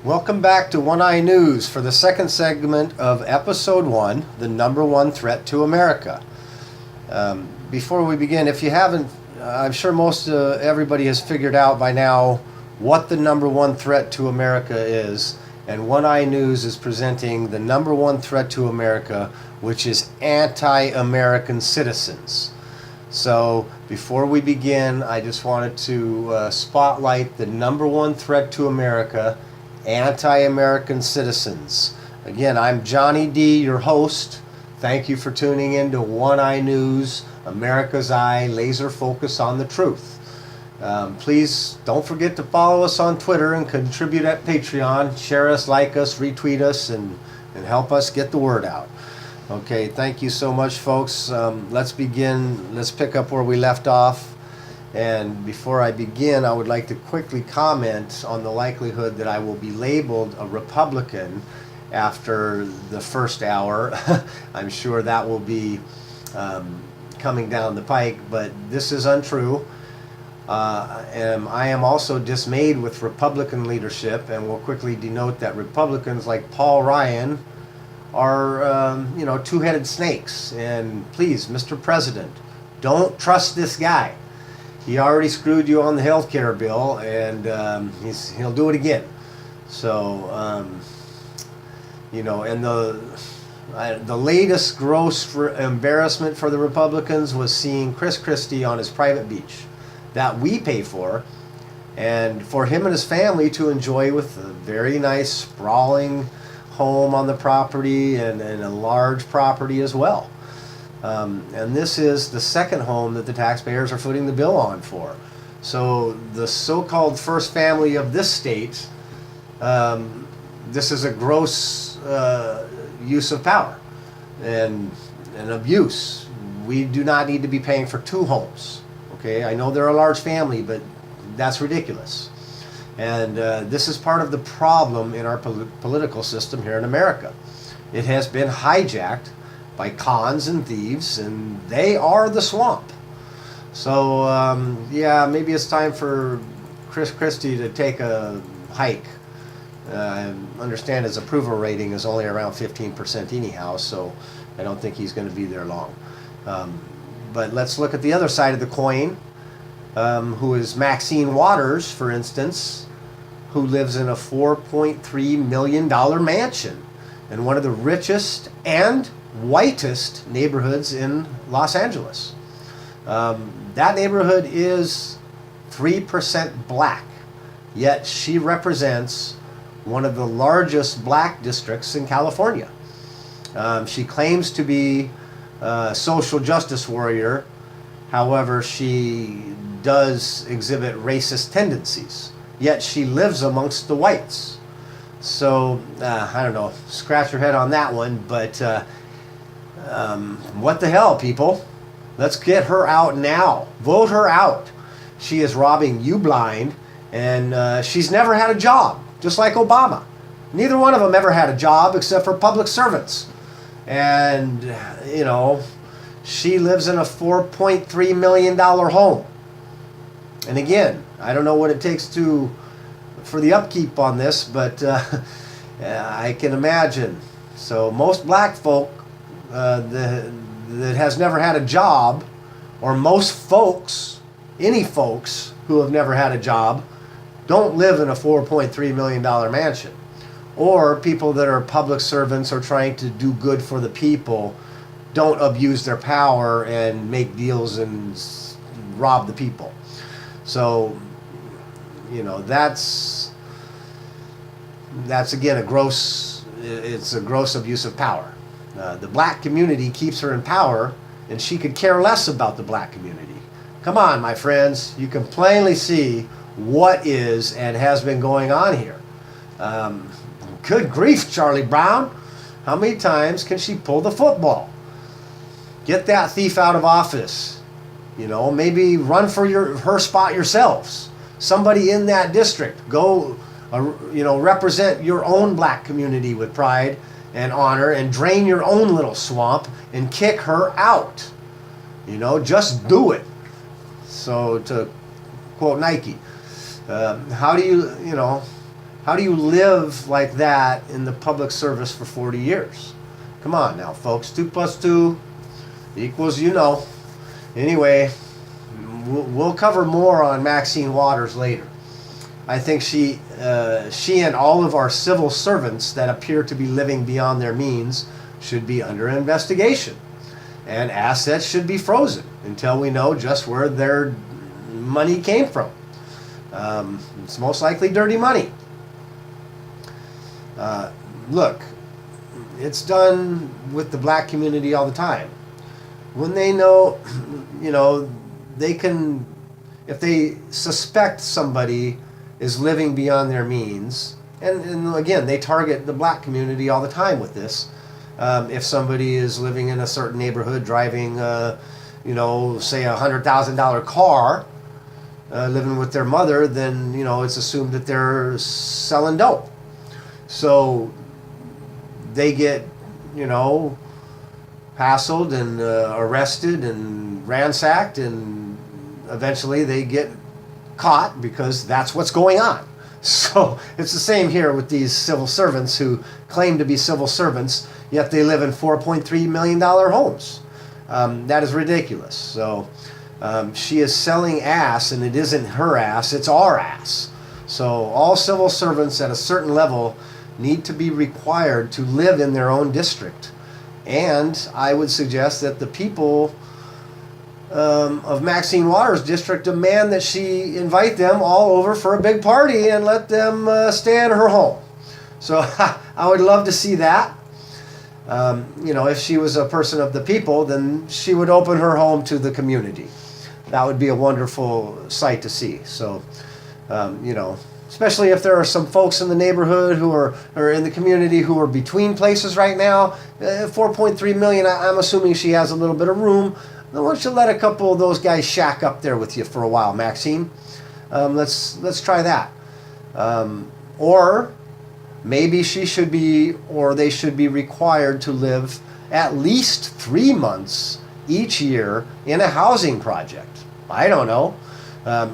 Welcome back to One Eye News for the second segment of Episode 1, the number one threat to America. Before we begin, if you haven't, I'm sure most everybody has figured out by now what the number one threat to America is, and One Eye News is presenting the number one threat to America, which is anti-American citizens. So before we begin, I just wanted to spotlight the number one threat to America, anti-American citizens. Again, I'm Johnny D, your host. Thank you for tuning in to One Eye News, America's Eye, laser focus on the truth. Please don't forget to follow us on Twitter and contribute at Patreon. Share us, like us, retweet us, and help us get the word out. Okay, thank you so much, folks. Let's begin. Let's pick up where we left off. And before I begin, I would like to quickly comment on the likelihood that I will be labeled a Republican after the first hour. I'm sure that will be coming down the pike, but this is untrue. And I am also dismayed with Republican leadership, and will quickly denote that Republicans like Paul Ryan are, two-headed snakes. And please, Mr. President, don't trust this guy. He already screwed you on the health care bill, and he'll do it again. So, and the latest gross embarrassment for the Republicans was seeing Chris Christie on his private beach that we pay for, and for him and his family to enjoy with a very nice sprawling home on the property and a large property as well. And this is the second home that the taxpayers are footing the bill on for. So the so-called first family of this state, this is a gross use of power and abuse. We do not need to be paying for two homes. Okay, I know they're a large family, but that's ridiculous. And this is part of the problem in our political system here in America. It has been hijacked by cons and thieves, and they are the swamp. So, maybe it's time for Chris Christie to take a hike. I understand his approval rating is only around 15% anyhow, so I don't think he's going to be there long. But let's look at the other side of the coin, who is Maxine Waters, for instance, who lives in a $4.3 million mansion in one of the richest and whitest neighborhoods in Los Angeles. That neighborhood is 3% black, yet she represents one of the largest black districts in California. She claims to be a social justice warrior. However, she does exhibit racist tendencies, yet she lives amongst the whites. So, I don't know, scratch your head on that one, but what the hell, people? Let's get her out now. Vote her out. She is robbing you blind, and she's never had a job, just like Obama. Neither one of them ever had a job except for public servants. And, she lives in a $4.3 million home. And again, I don't know what it takes for the upkeep on this, but I can imagine. So most black folk that has never had a job, or most folks, any folks who have never had a job, don't live in a $4.3 million mansion. Or people that are public servants or trying to do good for the people don't abuse their power and make deals and rob the people. So, that's again it's a gross abuse of power. The black community keeps her in power, and she could care less about the black community. Come on, my friends, you can plainly see what is and has been going on here. Good grief, Charlie Brown. How many times can she pull the football? Get that thief out of office. Maybe run for her spot yourselves. Somebody in that district. Go, represent your own black community with pride and honor, and drain your own little swamp and kick her out. Just do it. So to quote Nike, how do How do you live like that in the public service for 40 years? Come on now, folks. 2 plus 2 equals, you know. Anyway, we'll cover more on Maxine Waters later. I think she and all of our civil servants that appear to be living beyond their means should be under investigation. And assets should be frozen until we know just where their money came from. It's most likely dirty money. Look, it's done with the black community all the time. When they know, you know, they can, if they suspect somebody is living beyond their means, and again, they target the black community all the time with this. If somebody is living in a certain neighborhood, driving, you know, say $100,000 car, living with their mother, then, you know, it's assumed that they're selling dope. So they get, you know, hassled and arrested and ransacked, and eventually they get caught because that's what's going on. So it's the same here with these civil servants who claim to be civil servants, yet they live in $4.3 million homes. That is ridiculous. So she is selling ass, and it isn't her ass, it's our ass. So all civil servants at a certain level need to be required to live in their own district. And I would suggest that the people of Maxine Waters' district demand that she invite them all over for a big party and let them stay in her home. So I would love to see that. You know, if she was a person of the people, then she would open her home to the community. That would be a wonderful sight to see. So, you know, especially if there are some folks in the neighborhood who are in the community who are between places right now. 4.3 million, I'm assuming she has a little bit of room. Why don't you let a couple of those guys shack up there with you for a while, Maxine? Let's try that. Or maybe she should be, or they should be required to live at least 3 months each year in a housing project. I don't know.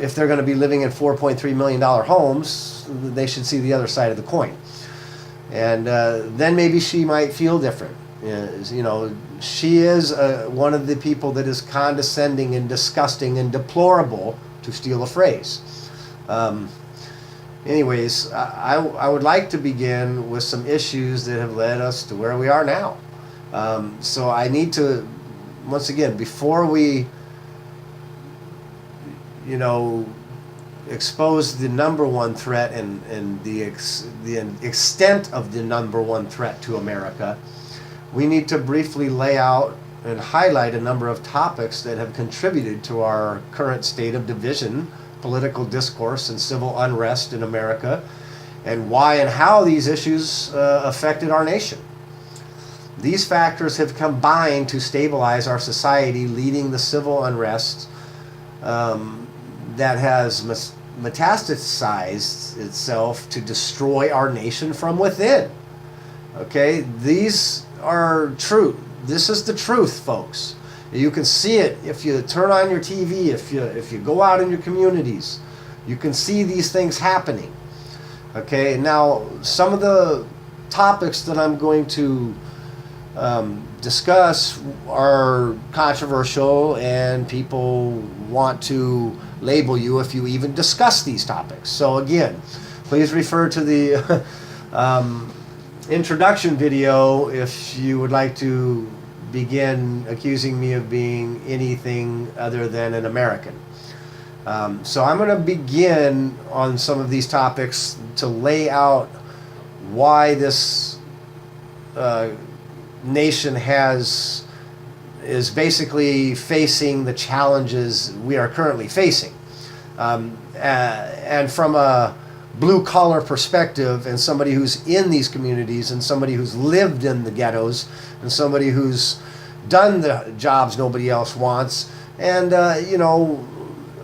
If they're going to be living in $4.3 million homes, they should see the other side of the coin. And then maybe she might feel different. You know, she is one of the people that is condescending and disgusting and deplorable, to steal a phrase. Anyways, I would like to begin with some issues that have led us to where we are now. So I need to, once again, before we, you know, expose the number one threat and the extent of the number one threat to America, we need to briefly lay out and highlight a number of topics that have contributed to our current state of division, political discourse, and civil unrest in America, and why and how these issues affected our nation. These factors have combined to stabilize our society, leading the civil unrest that has metastasized itself to destroy our nation from within. Okay, these are true. This is the truth, folks. You can see it if you turn on your TV, if you go out in your communities. You can see these things happening. Okay, now some of the topics that I'm going to discuss are controversial, and people want to label you if you even discuss these topics. So again, please refer to the introduction video if you would like to begin accusing me of being anything other than an American. So I'm going to begin on some of these topics to lay out why this nation is basically facing the challenges we are currently facing. And from a blue-collar perspective, and somebody who's in these communities, and somebody who's lived in the ghettos, and somebody who's done the jobs nobody else wants, and you know,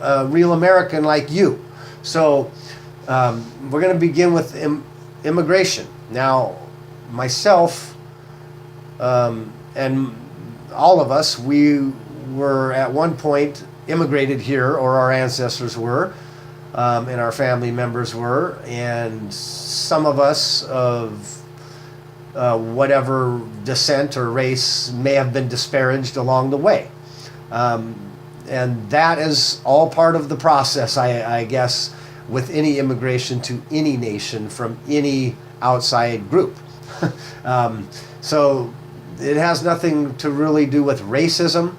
a real American like you. So we're going to begin with immigration. Now, myself and all of us, we were at one point immigrated here, or our ancestors were, and our family members were, and some of us of whatever descent or race may have been disparaged along the way. And that is all part of the process, I guess, with any immigration to any nation from any outside group. So it has nothing to really do with racism.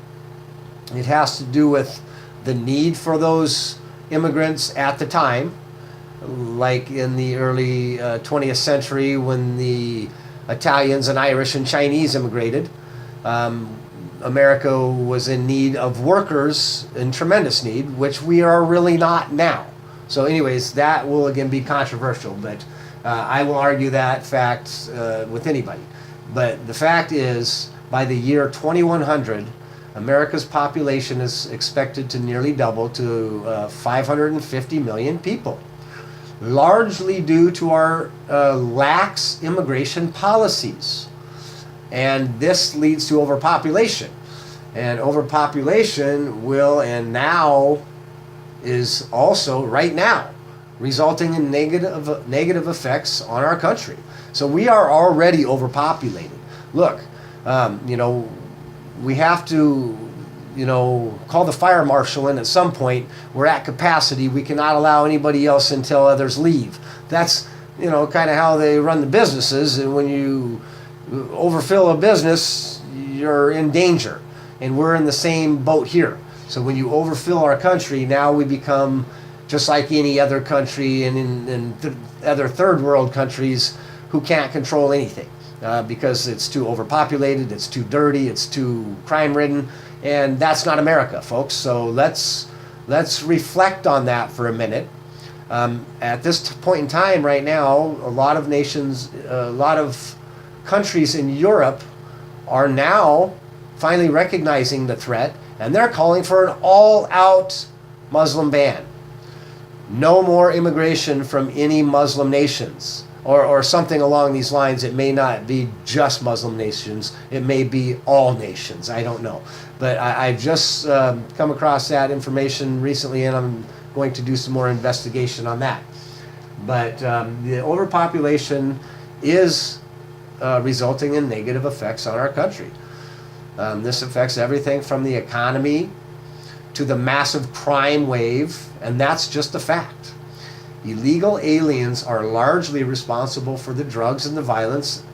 It has to do with the need for those immigrants at the time, like in the early 20th century when the Italians and Irish and Chinese immigrated. America was in need of workers, in tremendous need, which we are really not now. So anyways, that will again be controversial, but I will argue that fact with anybody. But the fact is, by the year 2100, America's population is expected to nearly double to 550 million people, largely due to our lax immigration policies. And this leads to overpopulation. And overpopulation will, and now is also, right now, resulting in negative effects on our country. So we are already overpopulated. Look, we have to, call the fire marshal in at some point. We're at capacity. We cannot allow anybody else until others leave. That's, kind of how they run the businesses. And when you overfill a business, you're in danger. And we're in the same boat here. So when you overfill our country, now we become just like any other country and in other third world countries who can't control anything because it's too overpopulated, it's too dirty, it's too crime-ridden, and that's not America, folks. So let's reflect on that for a minute. At this point in time right now, a lot of nations, a lot of countries in Europe are now finally recognizing the threat, and they're calling for an all-out Muslim ban. No more immigration from any Muslim nations, or something along these lines. It may not be just Muslim nations. It may be all nations. I don't know. But I've just come across that information recently, and I'm going to do some more investigation on that. But the overpopulation is resulting in negative effects on our country. This affects everything from the economy to the massive crime wave, and that's just a fact. Illegal aliens are largely responsible for the drugs and the violence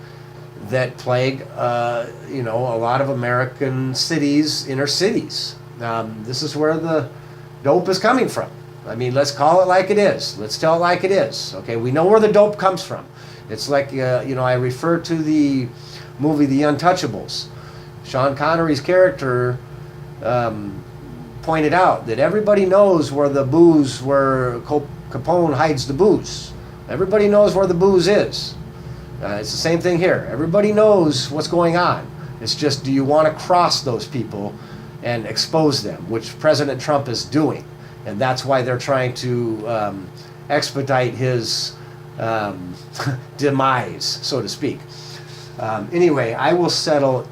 that plague, a lot of American cities, inner cities. This is where the dope is coming from. I mean, let's call it like it is. Let's tell it like it is. Okay, we know where the dope comes from. It's like, I refer to the movie The Untouchables. Sean Connery's character pointed out that everybody knows where Capone hides the booze. Everybody knows where the booze is. It's the same thing here. Everybody knows what's going on. It's just, do you want to cross those people and expose them, which President Trump is doing. And that's why they're trying to expedite his demise, so to speak. Anyway, I will settle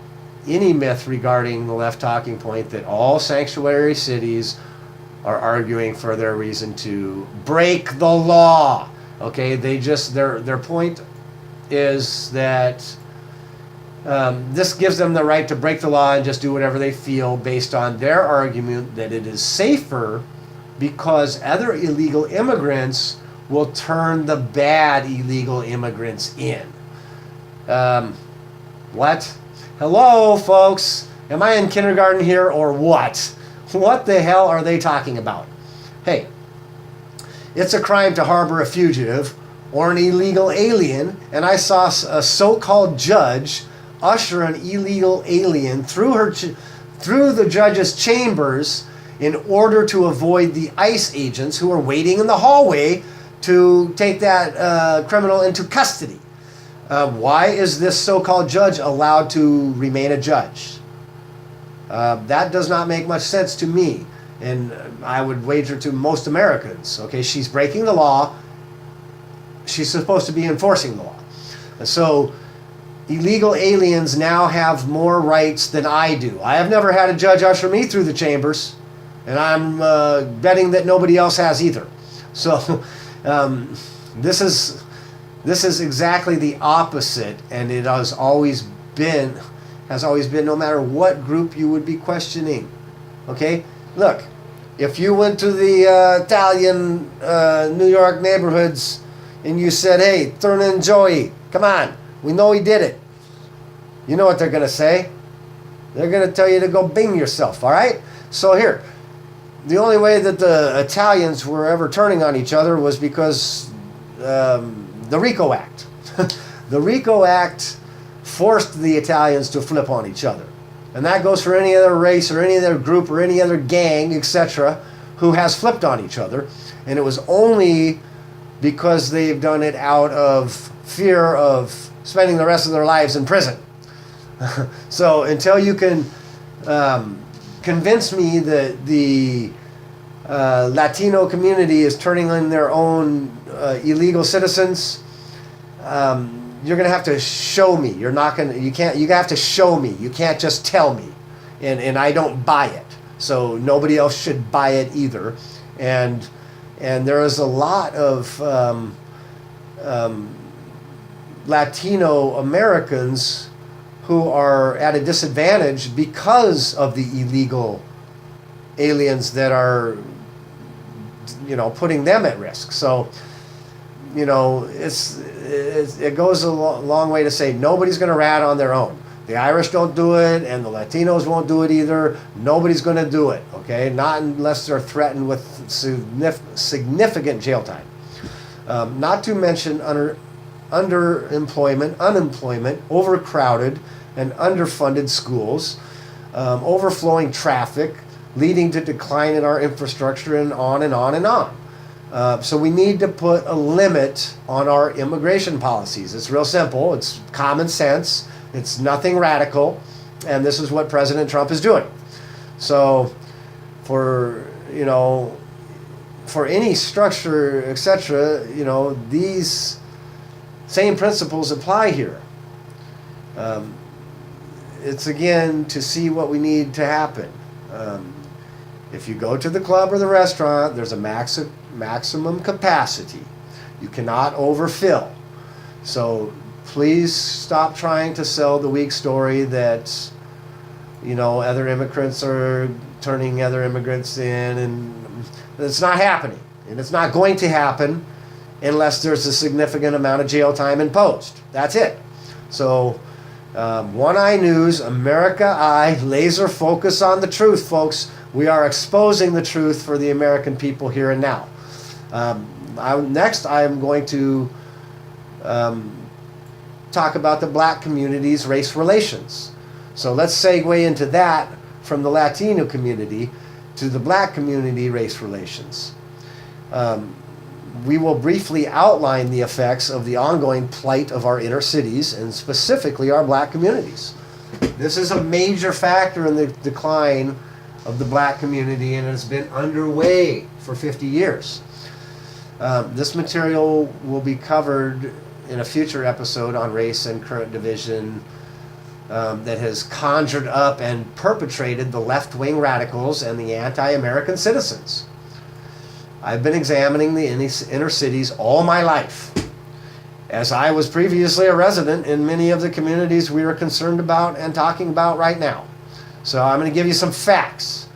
any myth regarding the left talking point that all sanctuary cities are arguing for their reason to break the law. Okay, their point is that this gives them the right to break the law and just do whatever they feel based on their argument that it is safer because other illegal immigrants will turn the bad illegal immigrants in. What? Hello, folks. Am I in kindergarten here or what? What the hell are they talking about? Hey, it's a crime to harbor a fugitive or an illegal alien, and I saw a so-called judge usher an illegal alien through the judge's chambers in order to avoid the ICE agents who are waiting in the hallway to take that criminal into custody. Why is this so-called judge allowed to remain a judge? That does not make much sense to me, and I would wager to most Americans. Okay, she's breaking the law. She's supposed to be enforcing the law. So illegal aliens now have more rights than I do. I have never had a judge usher me through the chambers, and I'm betting that nobody else has either. So this is exactly the opposite, and it has always been, no matter what group you would be questioning. Okay, look, if you went to the Italian New York neighborhoods and you said, "Hey, turn in Joey, come on, we know he did it," you know what they're gonna say? They're gonna tell you to go bing yourself. All right. So here, the only way that the Italians were ever turning on each other was because the RICO Act. The RICO Act forced the Italians to flip on each other. And that goes for any other race or any other group or any other gang, etc., who has flipped on each other. And it was only because they've done it out of fear of spending the rest of their lives in prison. So until you can convince me that the Latino community is turning on their own illegal citizens, you're going to have to show me. You have to show me. You can't just tell me. And I don't buy it. So nobody else should buy it either. And there is a lot of Latino Americans who are at a disadvantage because of the illegal aliens that are, putting them at risk. So, it goes a long way to say nobody's going to rat on their own. The Irish don't do it, and the Latinos won't do it either. Nobody's going to do it, okay? Not unless they're threatened with significant jail time. Not to mention underemployment, unemployment, overcrowded and underfunded schools, overflowing traffic, leading to decline in our infrastructure, and on and on and on. So we need to put a limit on our immigration policies. It's real simple. It's common sense. It's nothing radical. And this is what President Trump is doing. So for any structure, etc., these same principles apply here. It's again to see what we need to happen. If you go to the club or the restaurant, there's a maximum capacity. You cannot overfill. So please stop trying to sell the weak story that other immigrants are turning other immigrants in, and it's not happening, and it's not going to happen unless there's a significant amount of jail time imposed. That's it. So One Eye News, America Eye, laser focus on the truth, folks. We are exposing the truth for the American people here and now. Next, I am going to talk about the black community's race relations. So let's segue into that from the Latino community to the black community race relations. We will briefly outline the effects of the ongoing plight of our inner cities, and specifically our black communities. This is a major factor in the decline of the black community, and it's been underway for 50 years. This material will be covered in a future episode on race and current division that has conjured up and perpetrated the left-wing radicals and the anti-American citizens. I've been examining the inner cities all my life, as I was previously a resident in many of the communities we are concerned about and talking about right now. So I'm going to give you some facts.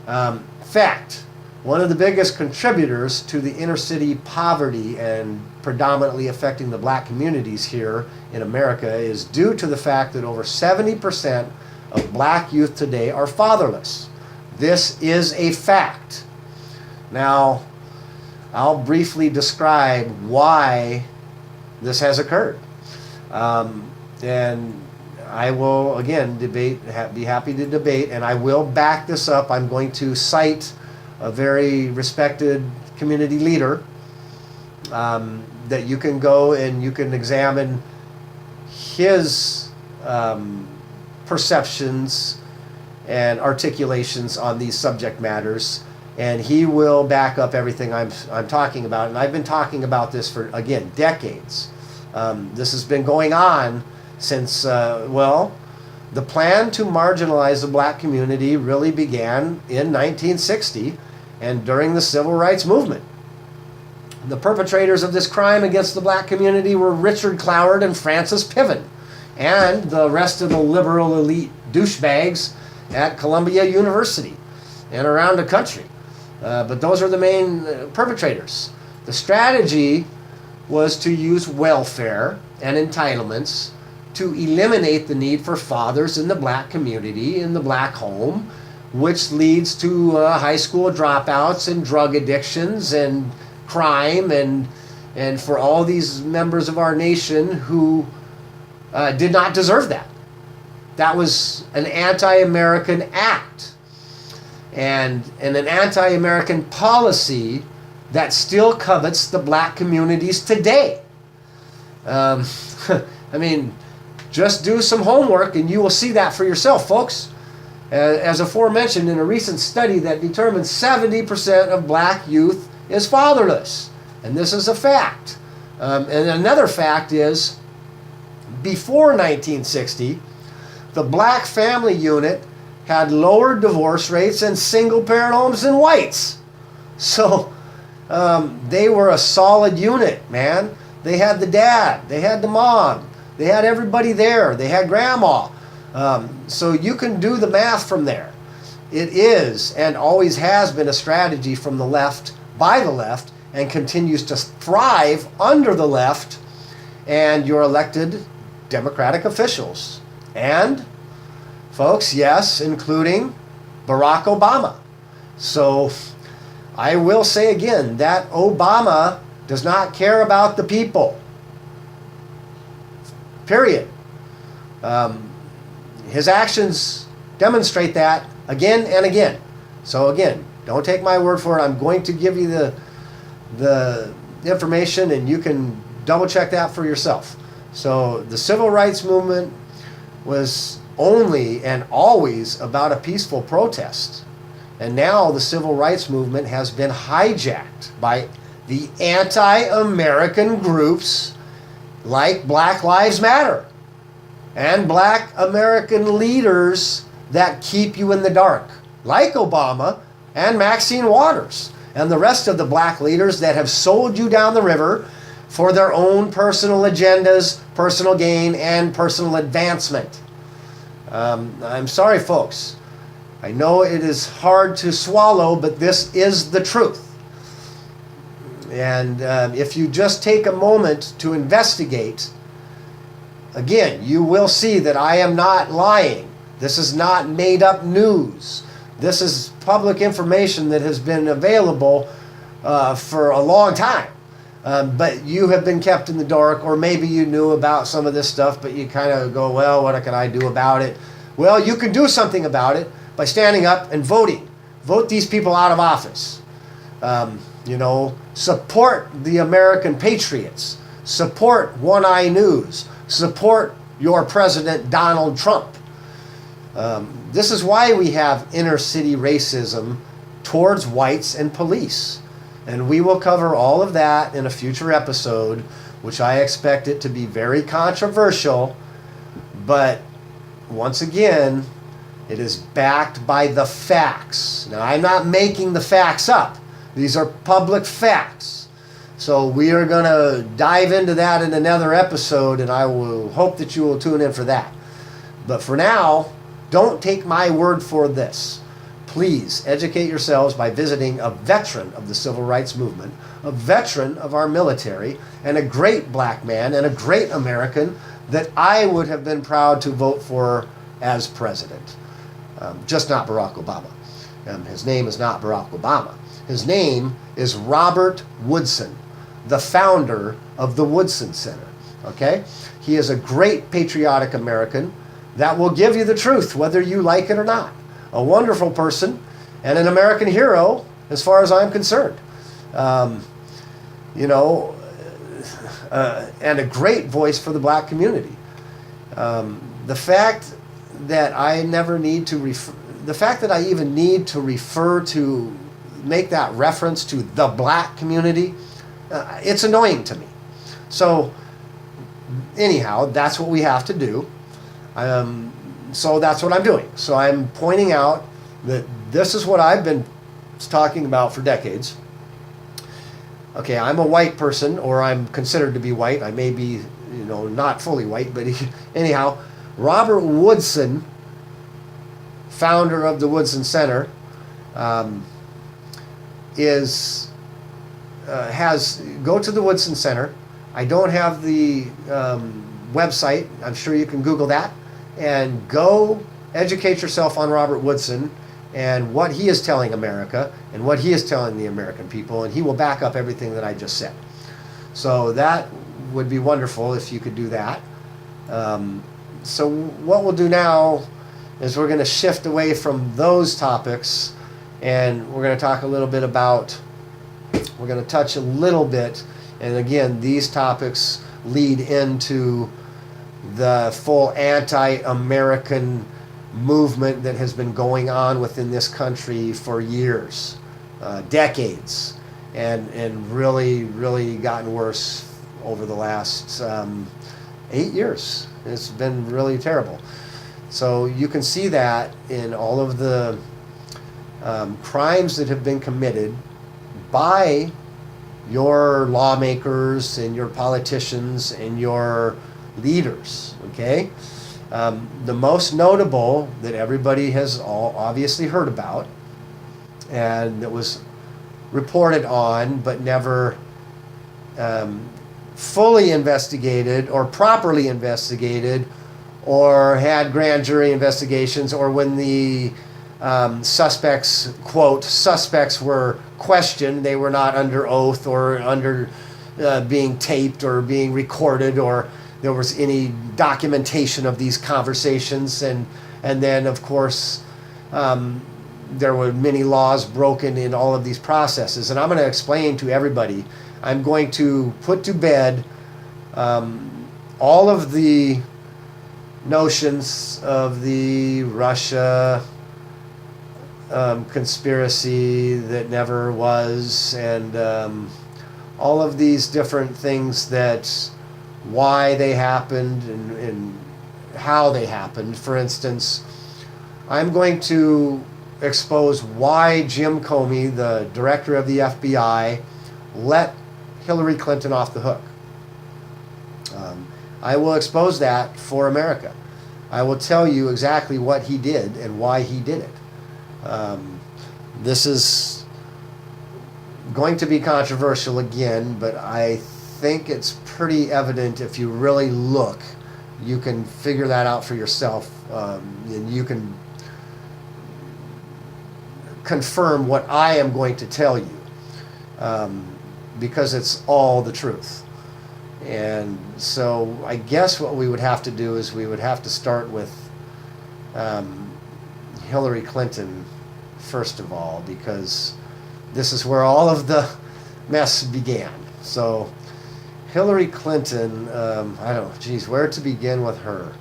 Fact, one of the biggest contributors to the inner city poverty and predominantly affecting the black communities here in America is due to the fact that over 70% of black youth today are fatherless. This is a fact. Now, I'll briefly describe why this has occurred. And I will, again, be happy to debate, and I will back this up. I'm going to cite a very respected community leader that you can go and you can examine his perceptions and articulations on these subject matters, and he will back up everything I'm talking about. And I've been talking about this for, again, decades. This has been going on since, the plan to marginalize the black community really began in 1960 and during the Civil Rights Movement. The perpetrators of this crime against the black community were Richard Cloward and Francis Piven, and the rest of the liberal elite douchebags at Columbia University and around the country. But those are the main perpetrators. The strategy was to use welfare and entitlements to eliminate the need for fathers in the black community, in the black home, which leads to high school dropouts and drug addictions and crime, and for all these members of our nation who did not deserve that. That was an anti-American act and an anti-American policy that still covets the black communities today. I mean, just do some homework and you will see that for yourself, folks. As aforementioned, in a recent study that determined 70% of black youth is fatherless. And this is a fact. And another fact is, before 1960, the black family unit had lower divorce rates and single-parent homes than whites. So they were a solid unit, man. They had the dad, they had the mom, they had everybody there, they had grandma. So you can do the math from there. It is and always has been a strategy from the left, by the left, and continues to thrive under the left and your elected Democratic officials. And, folks, yes, including Barack Obama. So I will say again that Obama does not care about the people. Period. His actions demonstrate that again and again. So again, don't take my word for it. I'm going to give you the information and you can double check that for yourself. So the civil rights movement was only and always about a peaceful protest. And now the civil rights movement has been hijacked by the anti-American groups like Black Lives Matter and black American leaders that keep you in the dark, like Obama and Maxine Waters and the rest of the black leaders that have sold you down the river for their own personal agendas, personal gain, and personal advancement. I'm sorry, folks. I know it is hard to swallow, but this is the truth. And if you just take a moment to investigate, again, you will see that I am not lying. This is not made up news. This is public information that has been available for a long time. But you have been kept in the dark, or maybe you knew about some of this stuff, but you kind of go, well, what can I do about it? Well, you can do something about it by standing up and voting. Vote these people out of office. Support the American patriots. Support One Eye News. Support your President Donald Trump. This is why we have inner city racism towards whites and police. And we will cover all of that in a future episode, which I expect it to be very controversial. But once again, it is backed by the facts. Now, I'm not making the facts up. These are public facts. So we are going to dive into that in another episode, and I will hope that you will tune in for that. But for now, don't take my word for this. Please educate yourselves by visiting a veteran of the civil rights movement, a veteran of our military, and a great black man and a great American that I would have been proud to vote for as president. Just not Barack Obama. His name is not Barack Obama. His name is Robert Woodson, the founder of the Woodson Center. Okay? He is a great patriotic American that will give you the truth, whether you like it or not. A wonderful person and an American hero, as far as I'm concerned. And a great voice for the black community. The fact that I never need to the fact that I even need to refer to, make that reference to the black community, it's annoying to me. So, anyhow, that's what we have to do. So that's what I'm doing. So I'm pointing out that this is what I've been talking about for decades. Okay, I'm a white person, or I'm considered to be white. I may be, not fully white, but anyhow, Robert Woodson, founder of the Woodson Center, go to the Woodson Center. I don't have the website. I'm sure you can Google that, and go educate yourself on Robert Woodson and what he is telling America and what he is telling the American people, and he will back up everything that I just said. So that would be wonderful if you could do that. So what we'll do now is we're going to shift away from those topics, and we're going to talk a little bit about, we're going to touch a little bit, and again, these topics lead into the full anti-American movement that has been going on within this country for years, decades, and really gotten worse over the last 8 years. It's been really terrible. So you can see that in all of the crimes that have been committed by your lawmakers and your politicians and your leaders, okay? The most notable that everybody has all obviously heard about, and that was reported on but never fully investigated or properly investigated, or had grand jury investigations, or when the suspects, quote, suspects were questioned, they were not under oath or under being taped or being recorded, or there was any documentation of these conversations, and then of course there were many laws broken in all of these processes. And I'm going to explain to everybody, I'm going to put to bed all of the notions of the Russia conspiracy that never was, and all of these different things, that why they happened and how they happened. For instance, I'm going to expose why Jim Comey, the director of the FBI, let Hillary Clinton off the hook. I will expose that for America. I will tell you exactly what he did and why he did it. This is going to be controversial again, but I think it's pretty evident if you really look. You can figure that out for yourself, and you can confirm what I am going to tell you, because it's all the truth. And so I guess what we would have to do is we would have to start with Hillary Clinton first of all, because this is where all of the mess began. So Hillary Clinton, I don't know, geez, where to begin with her?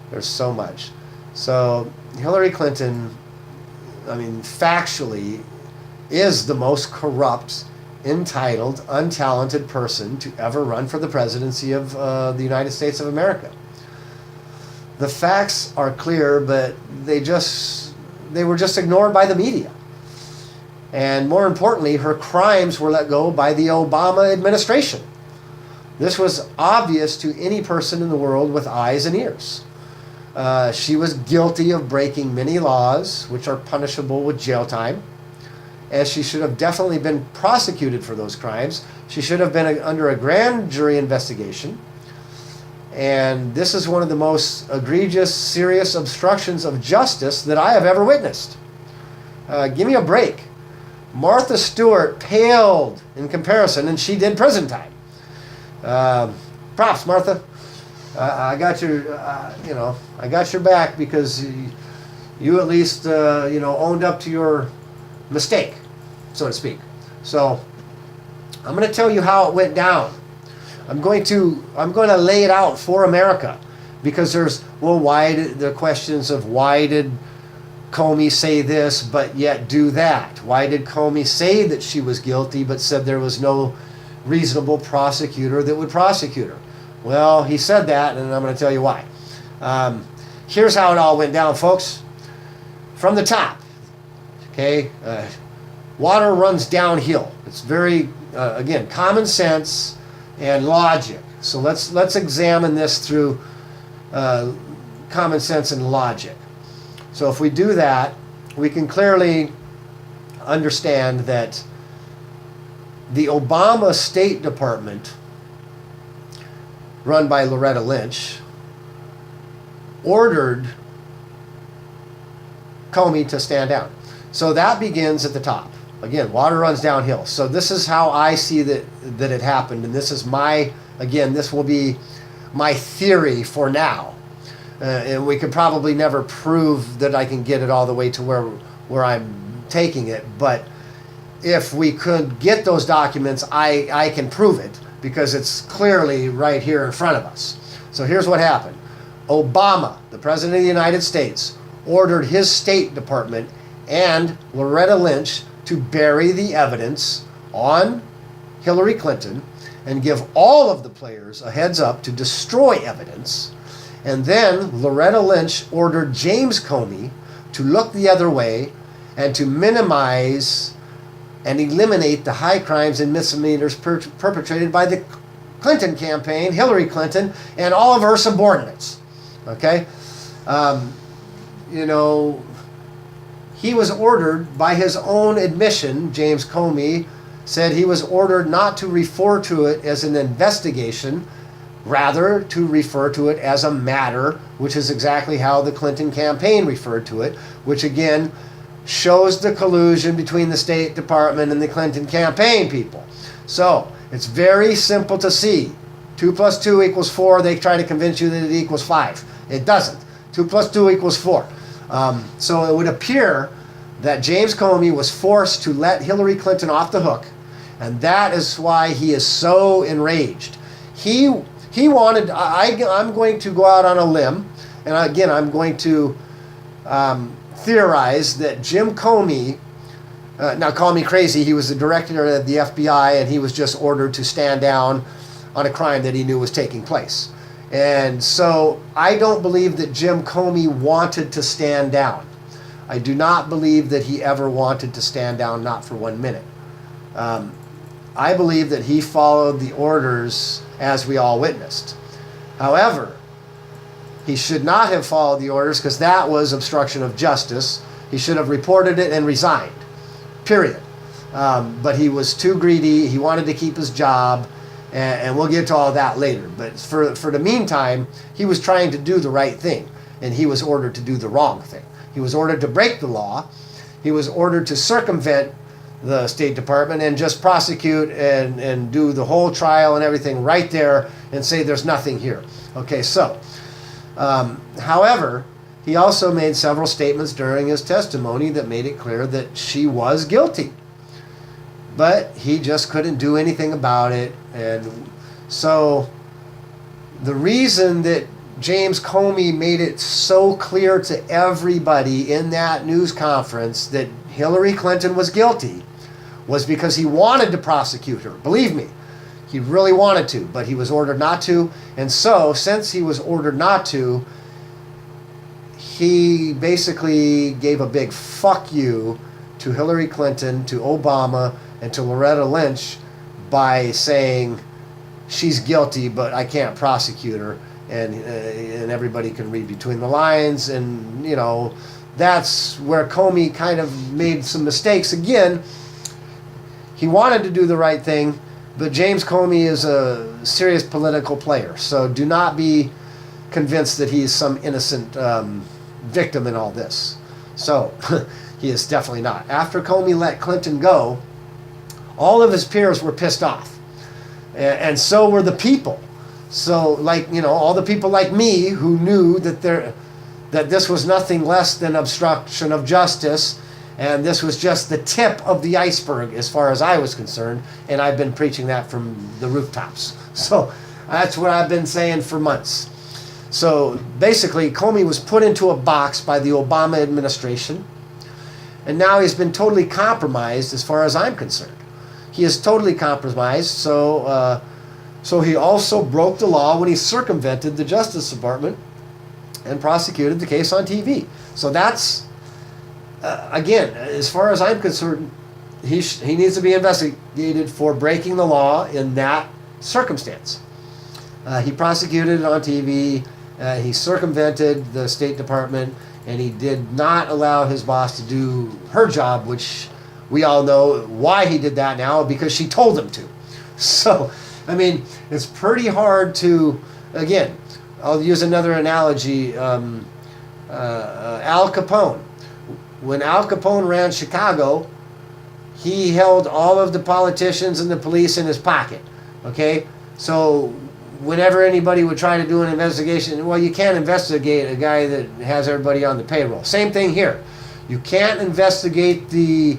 There's so much. So Hillary Clinton, I mean, factually, is the most corrupt, entitled, untalented person to ever run for the presidency of the United States of America. The facts are clear, but they were just ignored by the media. And more importantly, her crimes were let go by the Obama administration. This was obvious to any person in the world with eyes and ears. She was guilty of breaking many laws, which are punishable with jail time. And she should have definitely been prosecuted for those crimes. She should have been under a grand jury investigation. And this is one of the most egregious, serious obstructions of justice that I have ever witnessed. Give me a break. Martha Stewart paled in comparison, and she did prison time. Props, Martha. I got your, I got your back, because you at least, owned up to your mistake, so to speak. So I'm going to tell you how it went down. I'm going to lay it out for America, because the questions of why did Comey say this but yet do that? Why did Comey say that she was guilty but said there was no reasonable prosecutor that would prosecute her? Well, he said that, and I'm going to tell you why. Here's how it all went down, folks. From the top, okay, water runs downhill. It's very again, common sense and logic. So let's examine this through common sense and logic. So if we do that, we can clearly understand that the Obama State Department, run by Loretta Lynch, ordered Comey to stand down. So that begins at the top. Again, water runs downhill. So this is how I see that it happened, and this is this will be my theory for now. And we could probably never prove that I can get it all the way to where I'm taking it, but if we could get those documents, I can prove it because it's clearly right here in front of us. So here's what happened. Obama, the President of the United States, ordered his State Department and Loretta Lynch to bury the evidence on Hillary Clinton and give all of the players a heads up to destroy evidence. And then Loretta Lynch ordered James Comey to look the other way and to minimize and eliminate the high crimes and misdemeanors perpetrated by the Clinton campaign, Hillary Clinton, and all of her subordinates. Okay? He was ordered, by his own admission, James Comey said he was ordered not to refer to it as an investigation, rather to refer to it as a matter, which is exactly how the Clinton campaign referred to it, which again shows the collusion between the State Department and the Clinton campaign people. So it's very simple to see. 2 plus 2 equals 4. They try to convince you that it equals 5. It doesn't. 2 plus 2 equals 4. So it would appear that James Comey was forced to let Hillary Clinton off the hook, and that is why he is so enraged. He wanted. I'm going to go out on a limb, and again, I'm going to theorize that Jim Comey. Now, call me crazy. He was the director of the FBI, and he was just ordered to stand down on a crime that he knew was taking place. And so I don't believe that Jim Comey wanted to stand down. I do not believe that he ever wanted to stand down, not for 1 minute. I believe that he followed the orders as we all witnessed. However, he should not have followed the orders because that was obstruction of justice. He should have reported it and resigned, period. But he was too greedy. He wanted to keep his job. And we'll get to all that later. But for the meantime, he was trying to do the right thing, and he was ordered to do the wrong thing. He was ordered to break the law. He was ordered to circumvent the State Department and just prosecute and do the whole trial and everything right there and say there's nothing here. Okay, so, however, he also made several statements during his testimony that made it clear that she was guilty. But he just couldn't do anything about it. And so the reason that James Comey made it so clear to everybody in that news conference that Hillary Clinton was guilty was because he wanted to prosecute her. Believe me, he really wanted to, but he was ordered not to. And so, since he was ordered not to, he basically gave a big fuck you to Hillary Clinton, to Obama, and to Loretta Lynch by saying she's guilty, but I can't prosecute her, and everybody can read between the lines, and that's where Comey kind of made some mistakes. Again, he wanted to do the right thing, but James Comey is a serious political player, so do not be convinced that he's some innocent victim in all this. So he is definitely not. After Comey let Clinton go, all of his peers were pissed off, and so were the people. So, all the people like me who knew that this was nothing less than obstruction of justice, and this was just the tip of the iceberg as far as I was concerned, and I've been preaching that from the rooftops. So that's what I've been saying for months. So basically, Comey was put into a box by the Obama administration, and now he's been totally compromised as far as I'm concerned. He is totally compromised, so he also broke the law when he circumvented the Justice Department and prosecuted the case on TV. So that's, again, as far as I'm concerned, he needs to be investigated for breaking the law in that circumstance. He prosecuted it on TV. He circumvented the State Department, and he did not allow his boss to do her job, which we all know why he did that now, because she told him to. So, I mean, it's pretty hard to, again, I'll use another analogy, Al Capone. When Al Capone ran Chicago, he held all of the politicians and the police in his pocket, okay? So whenever anybody would try to do an investigation, well, you can't investigate a guy that has everybody on the payroll. Same thing here. You can't investigate the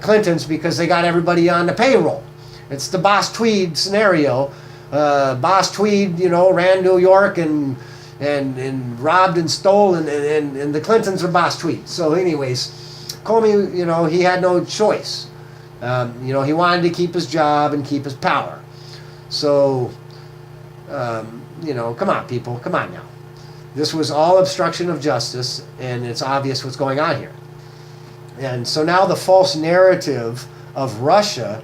Clintons because they got everybody on the payroll. It's the Boss Tweed scenario. Boss Tweed, ran New York and robbed and stole, and the Clintons are Boss Tweed. So anyways, Comey, he had no choice. He wanted to keep his job and keep his power. So, come on, people. Come on now. This was all obstruction of justice, and it's obvious what's going on here. And so now the false narrative of Russia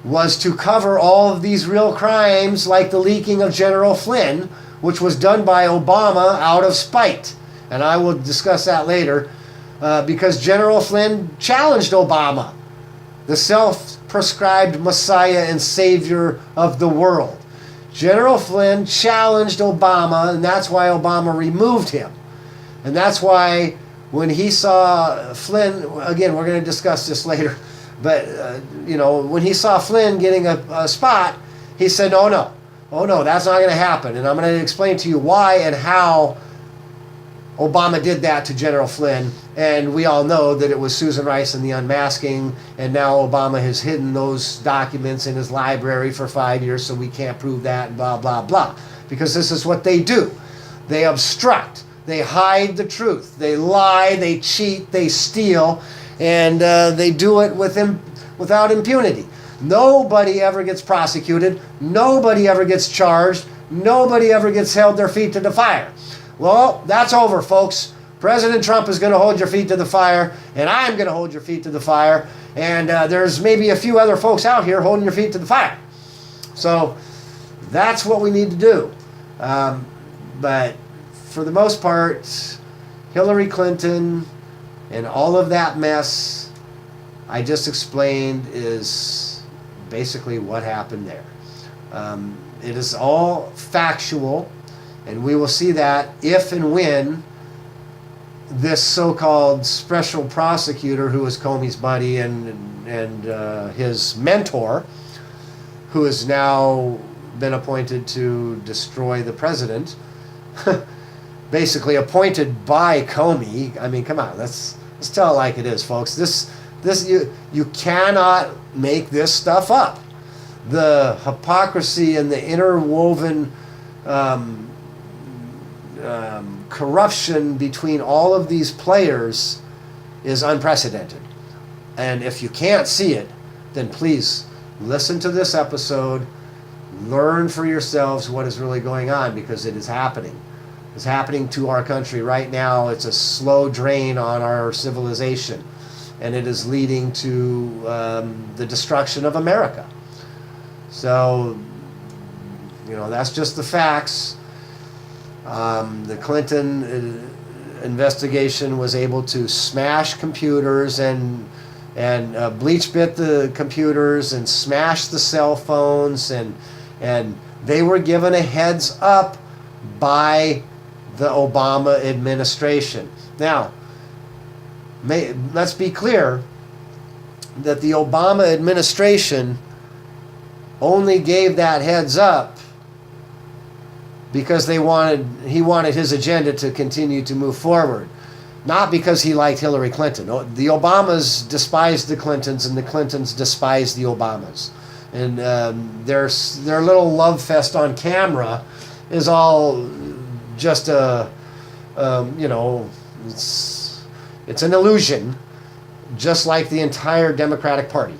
was to cover all of these real crimes, like the leaking of General Flynn, which was done by Obama out of spite. And I will discuss that later, because General Flynn challenged Obama, the self-prescribed Messiah and Savior of the world. General Flynn challenged Obama, and that's why Obama removed him. And that's why when he saw Flynn, again, we're going to discuss this later, but, when he saw Flynn getting a spot, he said, oh no, that's not going to happen. And I'm going to explain to you why and how Obama did that to General Flynn. And we all know that it was Susan Rice and the unmasking, and now Obama has hidden those documents in his library for 5 years, so we can't prove that, and blah, blah, blah. Because this is what they do. They obstruct. They hide the truth. They lie, they cheat, they steal, and they do it without impunity. Nobody ever gets prosecuted. Nobody ever gets charged. Nobody ever gets held their feet to the fire. Well, that's over, folks. President Trump is going to hold your feet to the fire, and I'm going to hold your feet to the fire, and there's maybe a few other folks out here holding your feet to the fire. So that's what we need to do. But for the most part, Hillary Clinton and all of that mess I just explained is basically what happened there. It is all factual, and we will see that if and when this so-called special prosecutor, who is Comey's buddy and his mentor, who has now been appointed to destroy the president, basically appointed by Comey. I mean, come on, let's tell it like it is, folks. This you cannot make this stuff up. The hypocrisy and the interwoven corruption between all of these players is unprecedented. And if you can't see it, then please listen to this episode, learn for yourselves what is really going on, because it is happening. It's happening to our country right now. It's a slow drain on our civilization, and it is leading to the destruction of America. So, that's just the facts. The Clinton investigation was able to smash computers and bleach bit the computers and smash the cell phones, and they were given a heads up by the Obama administration. Now, let's be clear that the Obama administration only gave that heads up because he wanted his agenda to continue to move forward, not because he liked Hillary Clinton. The Obamas despised the Clintons, and the Clintons despised the Obamas. And their little love fest on camera is all just it's an illusion, just like the entire Democratic Party.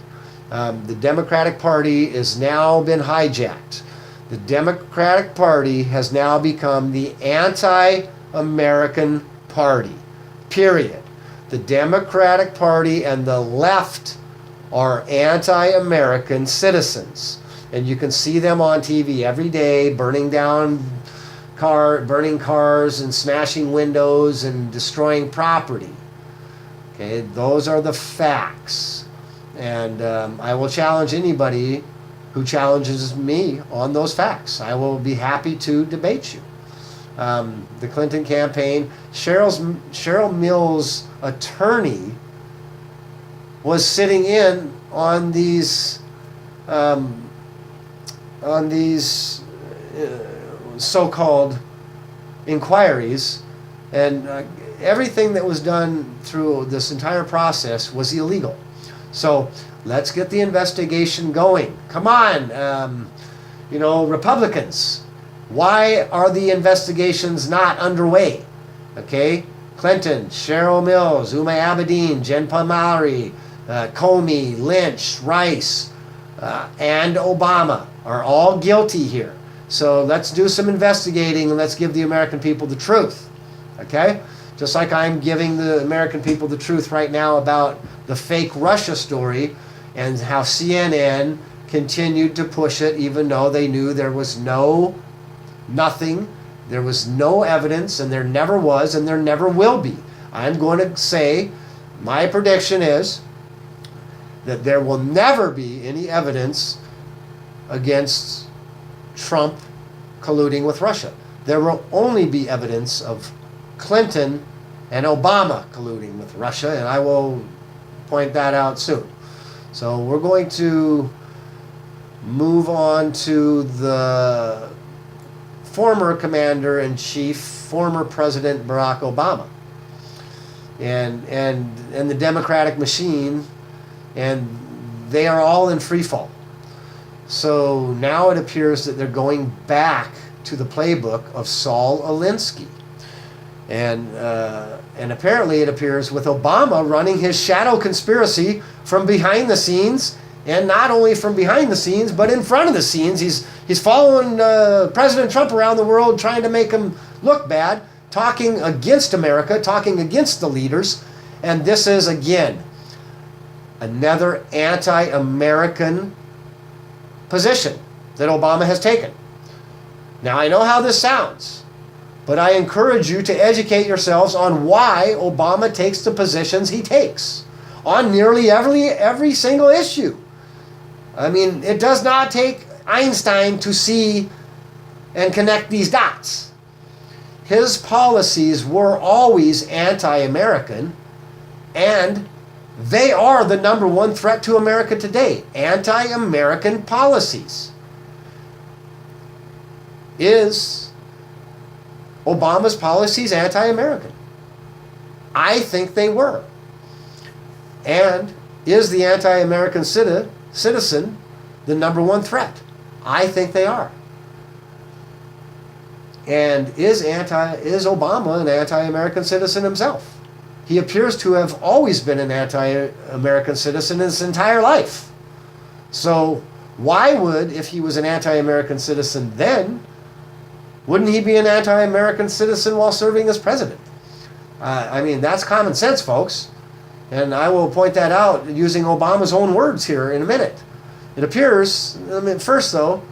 The Democratic Party has now been hijacked. The Democratic Party has now become the anti-American party, period. The Democratic Party and the left are anti-American citizens. And you can see them on TV every day burning cars and smashing windows and destroying property. Okay, those are the facts. And I will challenge anybody who challenges me on those facts. I will be happy to debate you. The Clinton campaign, Cheryl Mills' attorney was sitting in on these so-called inquiries, and everything that was done through this entire process was illegal. So let's get the investigation going. Come on, Republicans, why are the investigations not underway? Okay, Clinton, Cheryl Mills, Uma Abedin, Jen Palmieri, Comey, Lynch, Rice, and Obama are all guilty here. So let's do some investigating and let's give the American people the truth. Okay? Just like I'm giving the American people the truth right now about the fake Russia story and how CNN continued to push it even though they knew there was nothing, there was no evidence, and there never was, and there never will be. I'm going to say, my prediction is that there will never be any evidence against Trump colluding with Russia. There will only be evidence of Clinton and Obama colluding with Russia, and I will point that out soon. So we're going to move on to the former commander-in-chief, former President Barack Obama, and the Democratic machine, and they are all in free fall. So now it appears that they're going back to the playbook of Saul Alinsky. And apparently it appears with Obama running his shadow conspiracy from behind the scenes, and not only from behind the scenes, but in front of the scenes. He's following President Trump around the world, trying to make him look bad, talking against America, talking against the leaders. And this is, again, another anti-American position that Obama has taken. Now, I know how this sounds, but I encourage you to educate yourselves on why Obama takes the positions he takes on nearly every single issue. I mean, it does not take Einstein to see and connect these dots. His policies were always anti-American, and they are the number one threat to America today. Anti-American policies. Is Obama's policies anti-American? I think they were. And is the anti-American citizen the number one threat? I think they are. And is Obama an anti-American citizen himself? He appears to have always been an anti-American citizen his entire life. So why would, if he was an anti-American citizen then, wouldn't he be an anti-American citizen while serving as president? I mean, that's common sense, folks. And I will point that out using Obama's own words here in a minute. It appears, first though,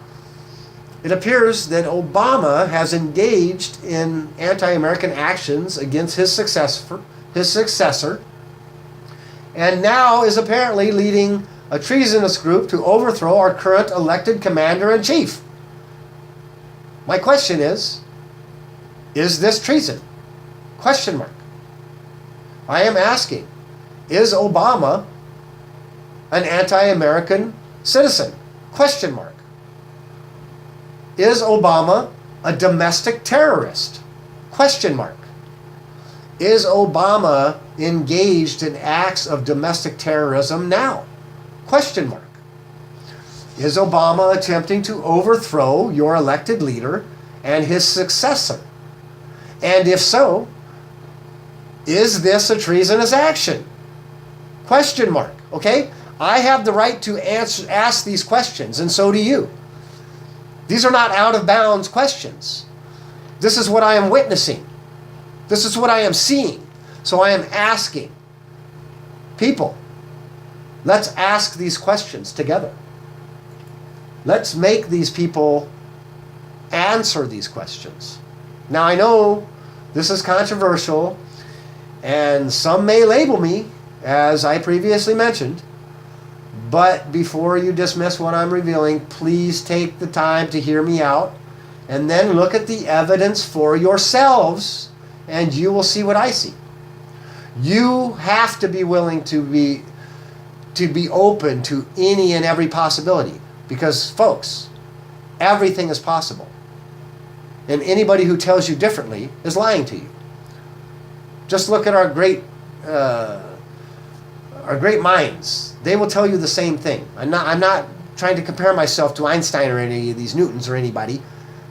it appears that Obama has engaged in anti-American actions against his successor, and now is apparently leading a treasonous group to overthrow our current elected commander-in-chief. My question is this treason? Question mark. I am asking, is Obama an anti-American citizen? Question mark. Is Obama a domestic terrorist? Question mark. Is Obama engaged in acts of domestic terrorism now? Question mark. Is Obama attempting to overthrow your elected leader and his successor? And if so, is this a treasonous action? Question mark. Okay? I have the right to ask these questions, and so do you. These are not out of bounds questions. This is what I am witnessing. This is what I am seeing. So I am asking people, Let's ask these questions together. Let's make these people answer these questions. Now, I know this is controversial, and some may label me, as I previously mentioned, but before you dismiss what I'm revealing, please take the time to hear me out, and then look at the evidence for yourselves, and you will see what I see. You have to be willing to be open to any and every possibility, because, folks, everything is possible. And anybody who tells you differently is lying to you. Just look at our great minds. They will tell you the same thing. I'm not trying to compare myself to Einstein or any of these Newtons or anybody,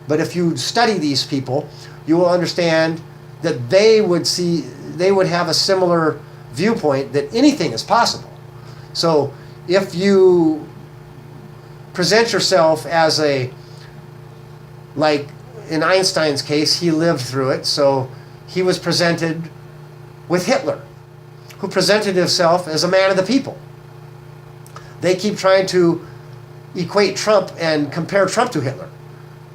but if you study these people, you will understand that they would have a similar viewpoint that anything is possible. So if you present yourself as like in Einstein's case, he lived through it, so he was presented with Hitler, who presented himself as a man of the people. They keep trying to equate Trump and compare Trump to Hitler.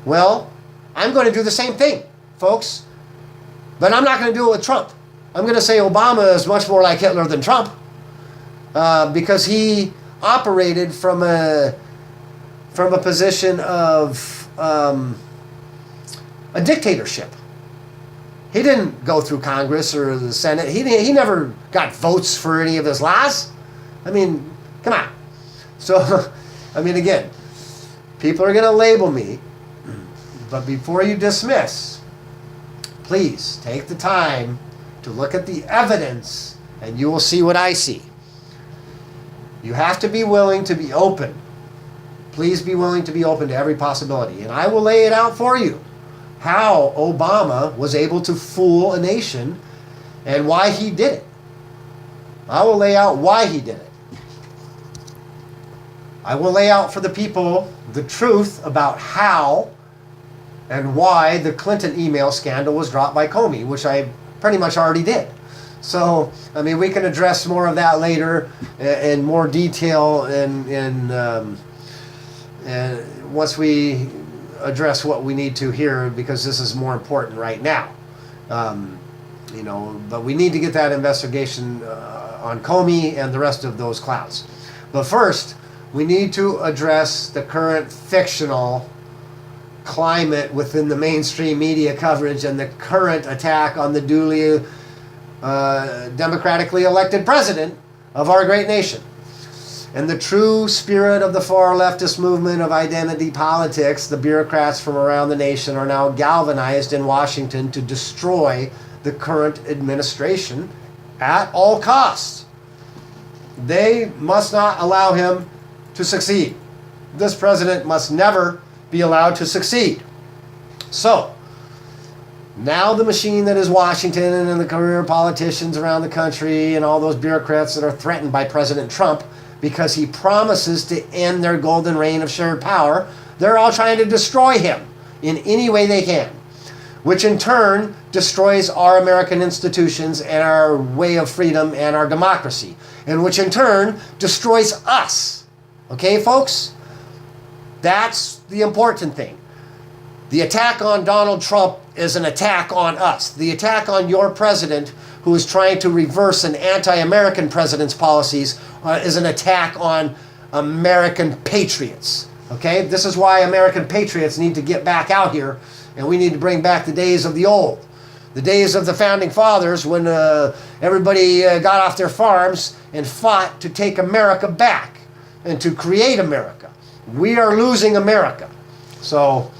Well, I'm going to do the same thing, folks, but I'm not going to do it with Trump. I'm going to say Obama is much more like Hitler than Trump, because he operated from a position of a dictatorship. He didn't go through Congress or the Senate. He never got votes for any of his laws. I mean, come on. So, I mean, again, people are going to label me, but before you dismiss, please take the time to look at the evidence, and you will see what I see. You have to be willing to be open. Please be willing to be open to every possibility, and I will lay it out for you how Obama was able to fool a nation and why he did it. I will lay out why he did it. I will lay out for the people the truth about how and why the Clinton email scandal was dropped by Comey, which I pretty much already did. So, I mean, we can address more of that later in more detail and once we address what we need to here, because this is more important right now. But we need to get that investigation on Comey and the rest of those clowns. But first, we need to address the current fictional climate within the mainstream media coverage and the current attack on the duly democratically elected president of our great nation. And the true spirit of the far leftist movement of identity politics, the bureaucrats from around the nation are now galvanized in Washington to destroy the current administration at all costs. They must not allow him to succeed. This president must never be allowed to succeed. So, now the machine that is Washington and the career politicians around the country and all those bureaucrats that are threatened by President Trump because he promises to end their golden reign of shared power, they're all trying to destroy him in any way they can, which in turn destroys our American institutions and our way of freedom and our democracy, and which in turn destroys us. Okay, folks? That's the important thing. The attack on Donald Trump is an attack on us. The attack on your president, who is trying to reverse an anti-American president's policies, is an attack on American patriots. Okay? This is why American patriots need to get back out here, and we need to bring back the days of the old. The days of the founding fathers when everybody got off their farms and fought to take America back and to create America. We are losing America. So,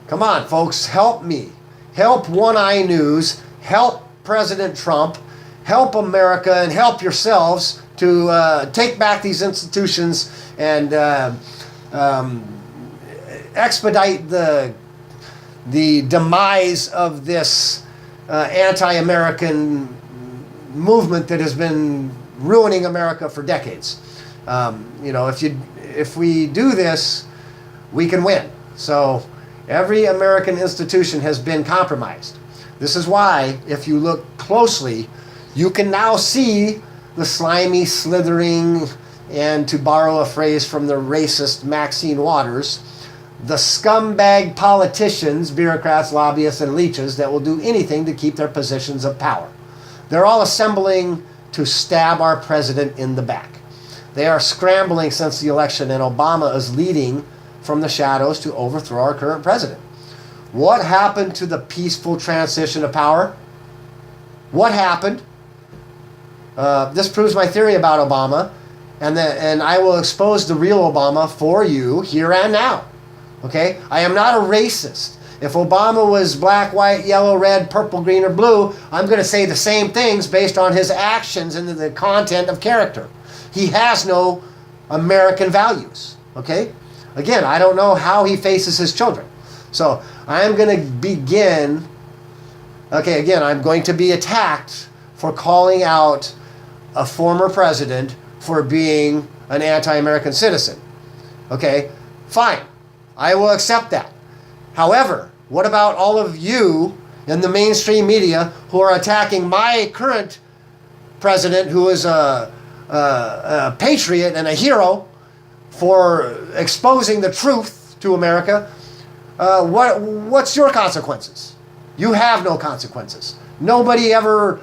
come on, folks, help me. Help One Eye News. Help President Trump. Help America and help yourselves to take back these institutions and expedite the demise of this anti-American movement that has been ruining America for decades. If we do this, we can win. So every American institution has been compromised. This is why, if you look closely, you can now see the slimy, slithering, and to borrow a phrase from the racist Maxine Waters, the scumbag politicians, bureaucrats, lobbyists, and leeches that will do anything to keep their positions of power. They're all assembling to stab our president in the back. They are scrambling since the election, and Obama is leading from the shadows to overthrow our current president. What happened to the peaceful transition of power? What happened? This proves my theory about Obama, and I will expose the real Obama for you here and now. Okay? I am not a racist. If Obama was black, white, yellow, red, purple, green, or blue, I'm going to say the same things based on his actions and the content of character. He has no American values. Okay? Again, I don't know how he faces his children. So I'm going to begin. Okay, again, I'm going to be attacked for calling out a former president for being an anti-American citizen. Okay, fine. I will accept that. However, what about all of you in the mainstream media who are attacking my current president, who is a patriot and a hero for exposing the truth to America? What's your consequences? You have no consequences. Nobody ever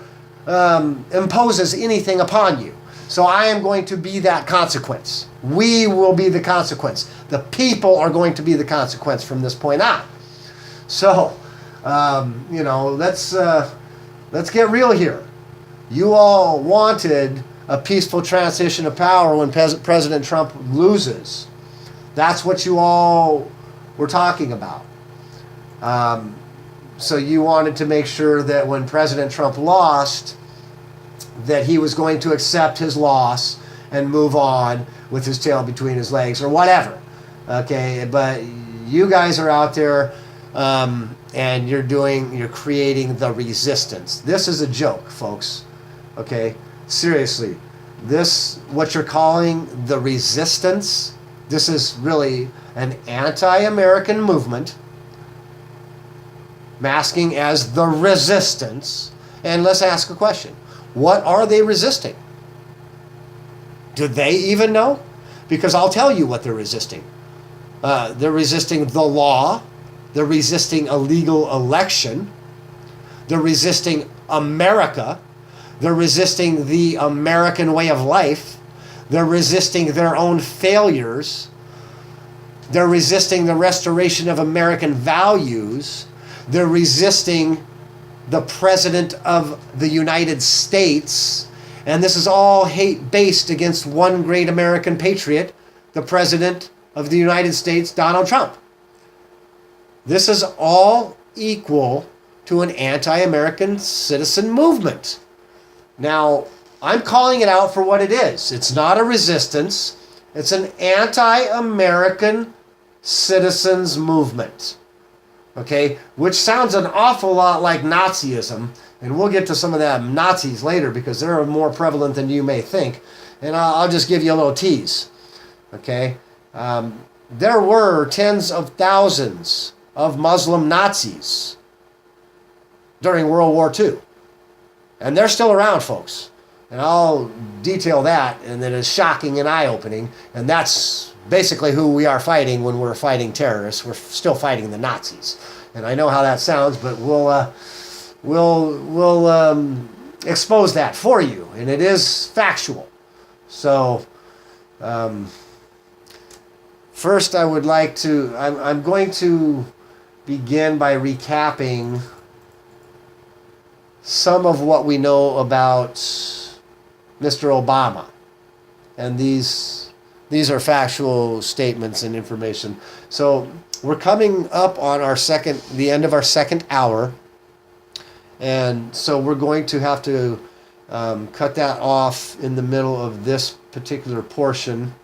imposes anything upon you. So I am going to be that consequence. We will be the consequence. The people are going to be the consequence from this point on. So, let's get real here. You all wanted a peaceful transition of power when President Trump loses. That's what you all were talking about. So you wanted to make sure that when President Trump lost, that he was going to accept his loss and move on with his tail between his legs or whatever. Okay, but you guys are out there and you're creating the resistance. This is a joke, folks. Okay, seriously. What you're calling the resistance, this is really an anti-American movement masking as the resistance. And let's ask a question. What are they resisting? Do they even know? Because I'll tell you what they're resisting. They're resisting the law. They're resisting a legal election. They're resisting America. They're resisting the American way of life. They're resisting their own failures. They're resisting the restoration of American values. They're resisting the President of the United States. And this is all hate based against one great American patriot, the President of the United States, Donald Trump. This is all equal to an anti-American citizen movement. Now, I'm calling it out for what it is. It's not a resistance. It's an anti-American citizens movement. Okay, which sounds an awful lot like Nazism, and we'll get to some of them Nazis later because they're more prevalent than you may think. And I'll just give you a little tease. Okay, there were tens of thousands of Muslim Nazis during World War II, and they're still around, folks. And I'll detail that, and it is shocking and eye-opening, and that's basically who we are fighting when we're fighting terrorists. We're still fighting the Nazis. And I know how that sounds, but we'll expose that for you. And it is factual. So, first I would like to, I'm going to begin by recapping some of what we know about Mr. Obama. And these are factual statements and information. So we're coming up on the end of our second hour. And so we're going to have to cut that off in the middle of this particular portion.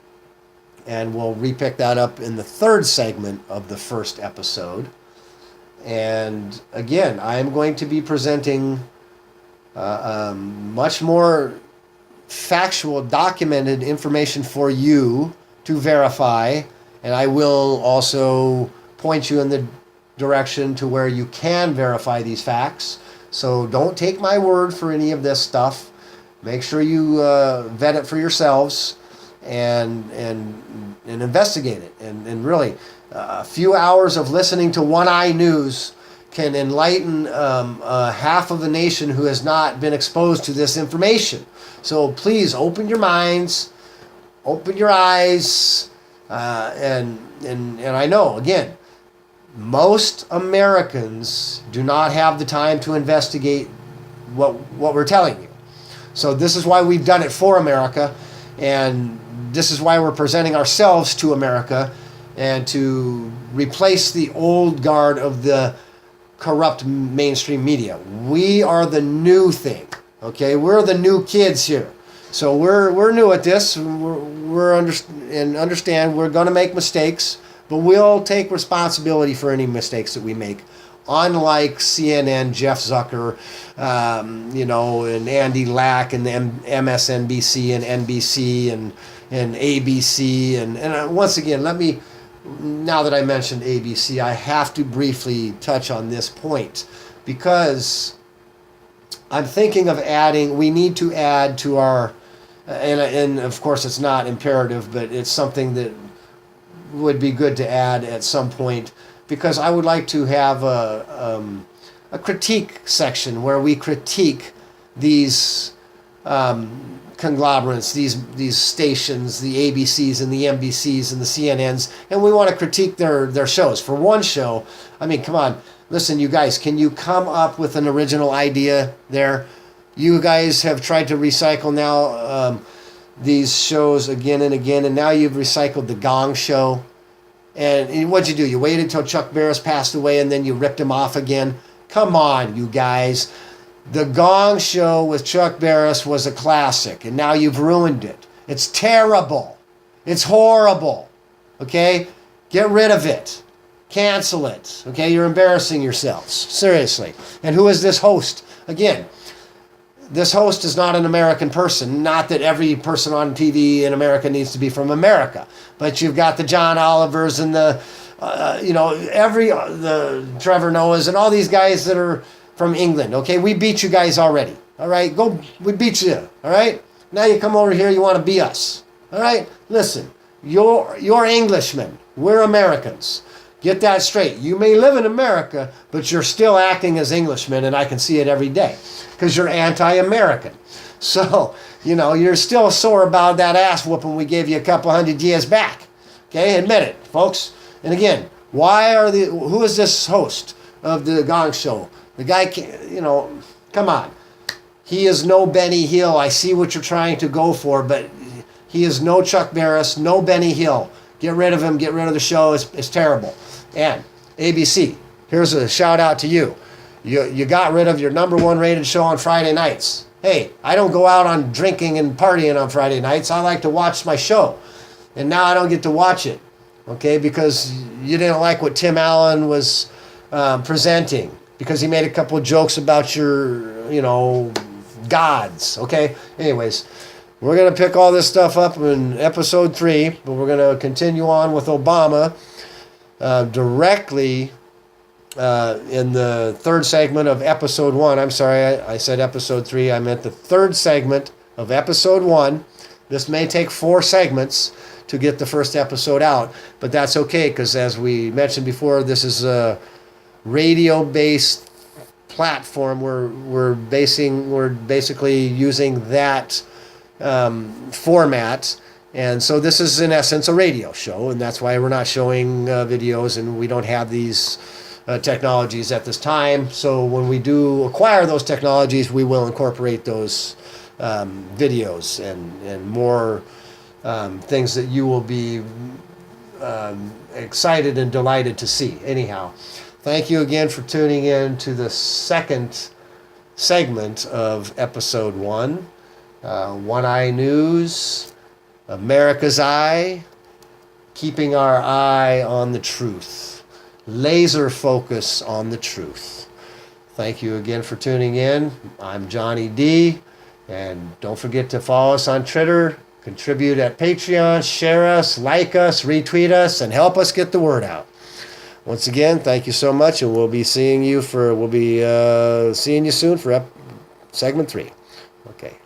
And we'll repick that up in the third segment of the first episode. And again, I am going to be presenting much more factual, documented information for you to verify, and I will also point you in the direction to where you can verify these facts. So don't take my word for any of this stuff. Make sure you vet it for yourselves and investigate it. And really, a few hours of listening to One Eye News can enlighten half of the nation who has not been exposed to this information. So please open your minds, open your eyes, and I know, again, most Americans do not have the time to investigate what we're telling you. So this is why we've done it for America, and this is why we're presenting ourselves to America, and to replace the old guard of the corrupt mainstream media. We are the new thing, okay? We're the new kids here. So we're new at this. Understand we're going to make mistakes, but we'll take responsibility for any mistakes that we make. Unlike CNN, Jeff Zucker, and Andy Lack, and MSNBC and NBC and ABC, and once again, now that I mentioned ABC, I have to briefly touch on this point, because I'm thinking of we need to add to our, and of course it's not imperative, but it's something that would be good to add at some point, because I would like to have a critique section where we critique these conglomerates, these stations, the ABCs and the NBCs and the CNNs, and we want to critique their shows. For one show, I mean, come on, listen, you guys, can you come up with an original idea there? You guys have tried to recycle now these shows again and again, and now you've recycled the Gong Show. And what'd you do? You waited until Chuck Barris passed away and then you ripped him off again? Come on, you guys. The Gong Show with Chuck Barris was a classic, and now you've ruined it. It's terrible. It's horrible. Okay? Get rid of it. Cancel it. Okay? You're embarrassing yourselves. Seriously. And who is this host? Again, this host is not an American person. Not that every person on TV in America needs to be from America. But you've got the John Olivers and the Trevor Noahs and all these guys that are from England. Okay, we beat you guys already. All right, we beat you. All right, now you come over here, you want to be us. All right, listen, you're Englishmen. We're Americans. Get that straight. You may live in America, but you're still acting as Englishmen, and I can see it every day because you're anti-American. So, you're still sore about that ass whooping we gave you a couple 100 years back. Okay, admit it, folks. And again, who is this host of the Gong Show? The guy, come on. He is no Benny Hill. I see what you're trying to go for, but he is no Chuck Barris, no Benny Hill. Get rid of him. Get rid of the show. It's terrible. And ABC, here's a shout out to you. You got rid of your number one rated show on Friday nights. Hey, I don't go out on drinking and partying on Friday nights. I like to watch my show. And now I don't get to watch it, okay, because you didn't like what Tim Allen was presenting, because he made a couple of jokes about your, gods, okay? Anyways, we're going to pick all this stuff up in episode 3, but we're going to continue on with Obama directly in the third segment of episode 1. I'm sorry, I said episode 3. I meant the third segment of episode 1. This may take 4 segments to get the first episode out, but that's okay, because as we mentioned before, this is a radio-based platform. We're basically using that format, and so this is in essence a radio show, and that's why we're not showing videos, and we don't have these technologies at this time. So when we do acquire those technologies, we will incorporate those videos and more things that you will be excited and delighted to see. Anyhow, thank you again for tuning in to the second segment of episode 1. One Eye News, America's Eye, keeping our eye on the truth. Laser focus on the truth. Thank you again for tuning in. I'm Johnny D. And don't forget to follow us on Twitter, contribute at Patreon, share us, like us, retweet us, and help us get the word out. Once again, thank you so much, and we'll be seeing you soon for segment 3. Okay.